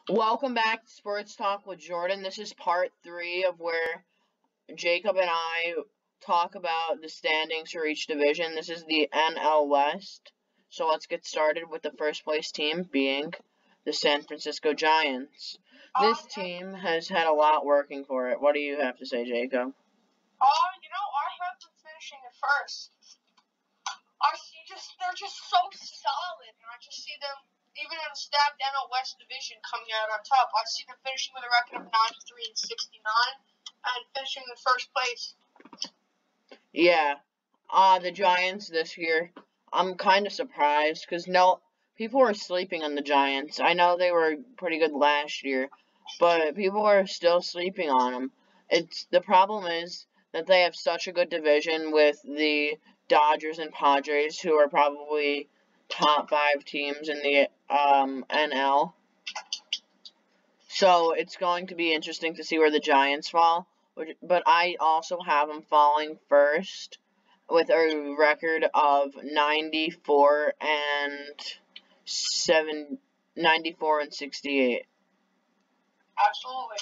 Welcome back to Sports Talk with Jordan. This is part 3 of where Jacob and I talk about the standings for each division. This is the NL West. So let's get started with the first place team being the San Francisco Giants. This team has had a lot working for it. What do you have to say, Jacob? I have them finishing at first. They're just so solid, and I just see them, even in a stacked NL West division, coming out on top. I see them finishing with a record of 93 and 69, and finishing in first place. Yeah, the Giants this year, I'm kind of surprised, because people were sleeping on the Giants. I know they were pretty good last year, but people are still sleeping on them. The problem is that they have such a good division with the Dodgers and Padres, who are probably top 5 teams in the NL. So it's going to be interesting to see where the Giants fall. But I also have them falling first with a record of 94 and 68. Absolutely.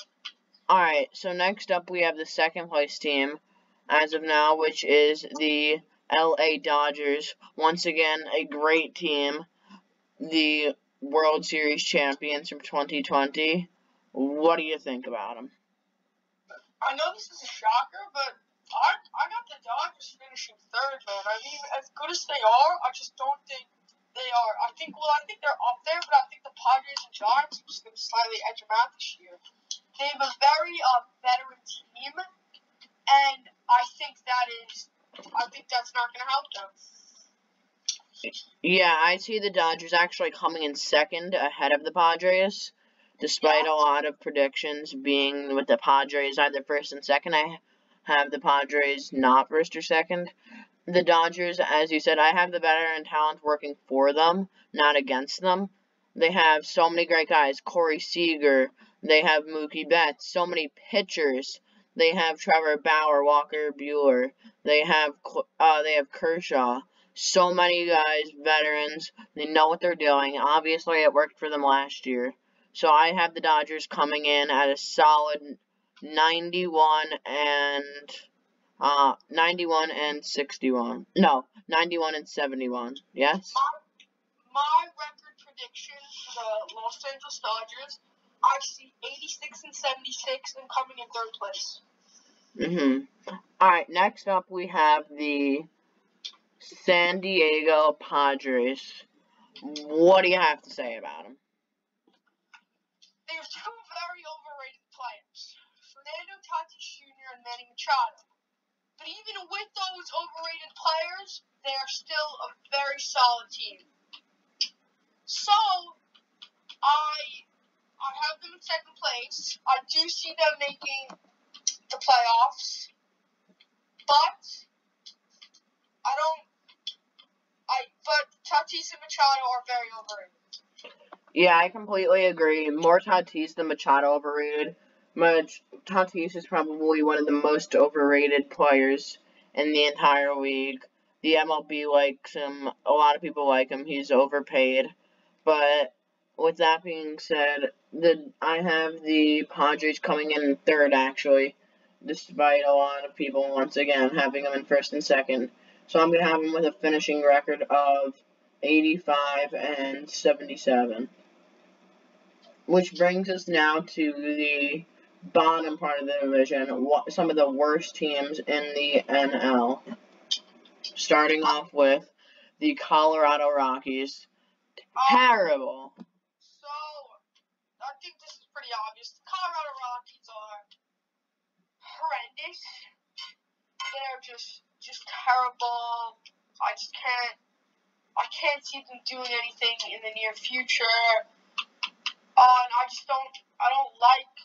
Alright, so next up we have the second place team as of now, which is the LA Dodgers. Once again, a great team. The World Series champions from 2020. What do you think about them? I know this is a shocker, but I got the Dodgers finishing third, man. I mean, as good as they are, I just don't think they are. I think they're up there, but I think the Padres and Giants are just going to slightly edge them out this year. They have a very veteran team, and I think that's not going to help them. Yeah, I see the Dodgers actually coming in second ahead of the Padres, despite a lot of predictions being with the Padres either first and second. I have the Padres not first or second. The Dodgers, as you said, I have the veteran talent working for them, not against them. They have so many great guys. Corey Seager. They have Mookie Betts. So many pitchers. They have Trevor Bauer, Walker Buehler. They have Kershaw. So many guys, veterans. They know what they're doing. Obviously, it worked for them last year. So I have the Dodgers coming in at a solid 91 and 61. No, 91 and 71. Yes? My record prediction for the Los Angeles Dodgers, I see 86 and 76 and coming in third place. Alright, next up we have the San Diego Padres. What do you have to say about them? They have two very overrated players, Fernando Tatis Jr. and Manny Machado. But even with those overrated players, they are still a very solid team. So, I have them in second place. I do see them making the playoffs, but but Tatis and Machado are very overrated. Yeah, I completely agree. More Tatis than Machado overrated. Tatis is probably one of the most overrated players in the entire league. The MLB likes him. A lot of people like him. He's overpaid. But with that being said, I have the Padres coming in third, actually, despite a lot of people, once again, having them in first and second. So I'm going to have them with a finishing record of 85 and 77. Which brings us now to the bottom part of the division, some of the worst teams in the NL. Starting off with the Colorado Rockies. Terrible. So, I think this is pretty obvious. The Colorado Rockies are horrendous. They're just terrible. I can't see them doing anything in the near future. And I don't like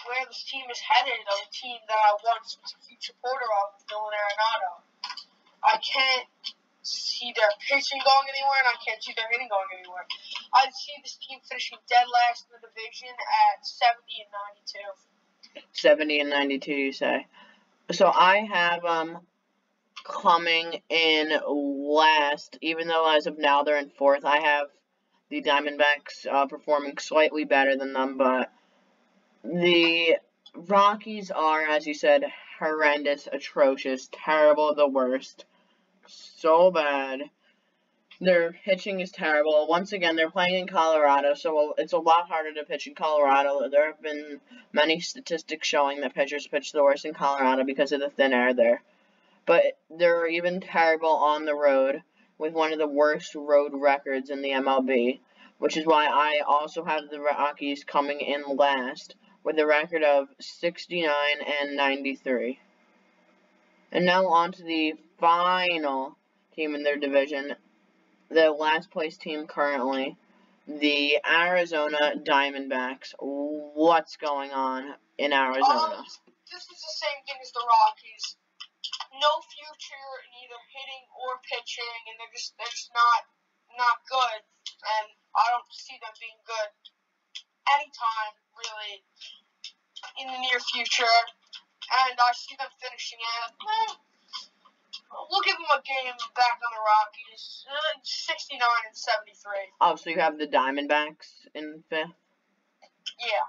where this team is headed. A team that I once was a huge supporter of, Dylan Arenado. I can't see their pitching going anywhere, and I can't see their hitting going anywhere. I see this team finishing dead last in the division at 70 and 92. 70 and 92, you say? So I have coming in last, even though as of now they're in fourth. I have the Diamondbacks performing slightly better than them, but the Rockies are, as you said, horrendous, atrocious, terrible, the worst. So bad. Their pitching is terrible. Once again, they're playing in Colorado, so it's a lot harder to pitch in Colorado. There have been many statistics showing that pitchers pitch the worst in Colorado because of the thin air there. But they're even terrible on the road, with one of the worst road records in the MLB, which is why I also have the Rockies coming in last, with a record of 69-93. And now on to the final team in their division, the last place team currently, the Arizona Diamondbacks. What's going on in Arizona? This is the same thing as the Rockies. No future in either hitting or pitching, and they're just not good. And I don't see them being good anytime really in the near future. And I see them finishing at. We'll give them a game back on the Rockies. 69-73. Oh, so you have the Diamondbacks in 5th? Yeah.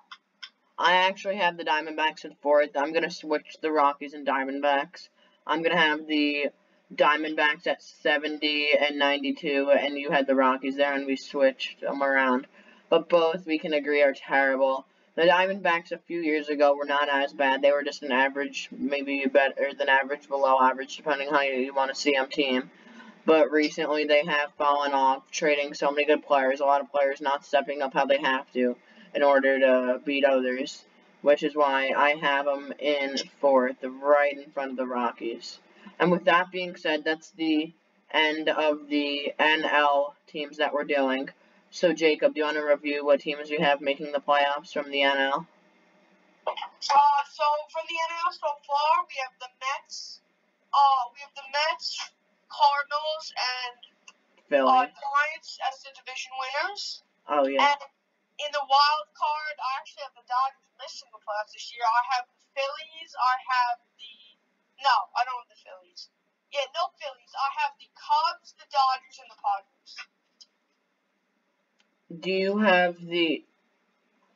I actually have the Diamondbacks in 4th. I'm going to switch the Rockies and Diamondbacks. I'm going to have the Diamondbacks at 70-92, and you had the Rockies there, and we switched them around. But both, we can agree, are terrible. The Diamondbacks a few years ago were not as bad. They were just an average, maybe better than average, below average, depending how you want to see them team. But recently they have fallen off, trading so many good players. A lot of players not stepping up how they have to in order to beat others, which is why I have them in 4th, right in front of the Rockies. And with that being said, that's the end of the NL teams that we're doing. So, Jacob, do you want to review what teams you have making the playoffs from the NL? So from the NL so far, we have the Mets, Cardinals, and Giants as the division winners. Oh yeah. And in the wild card, I actually have the Dodgers missing the playoffs this year. I have the Phillies. I don't have the Phillies. Yeah, no Phillies. I have the Cubs, the Dodgers, and the Padres. Do you have the...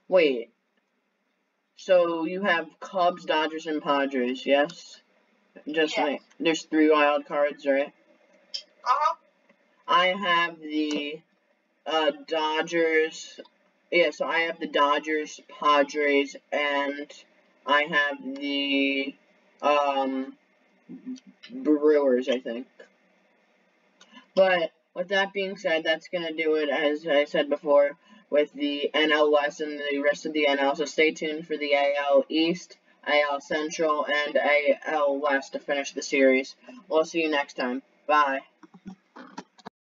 Wait. So you have Cubs, Dodgers, and Padres, yes? There's 3 wild cards, right? Uh-huh. I have the Dodgers... Yeah, so I have the Dodgers, Padres, and I have the Brewers, I think. But with that being said, that's going to do it, as I said before, with the NL West and the rest of the NL. So stay tuned for the AL East, AL Central, and AL West to finish the series. We'll see you next time. Bye.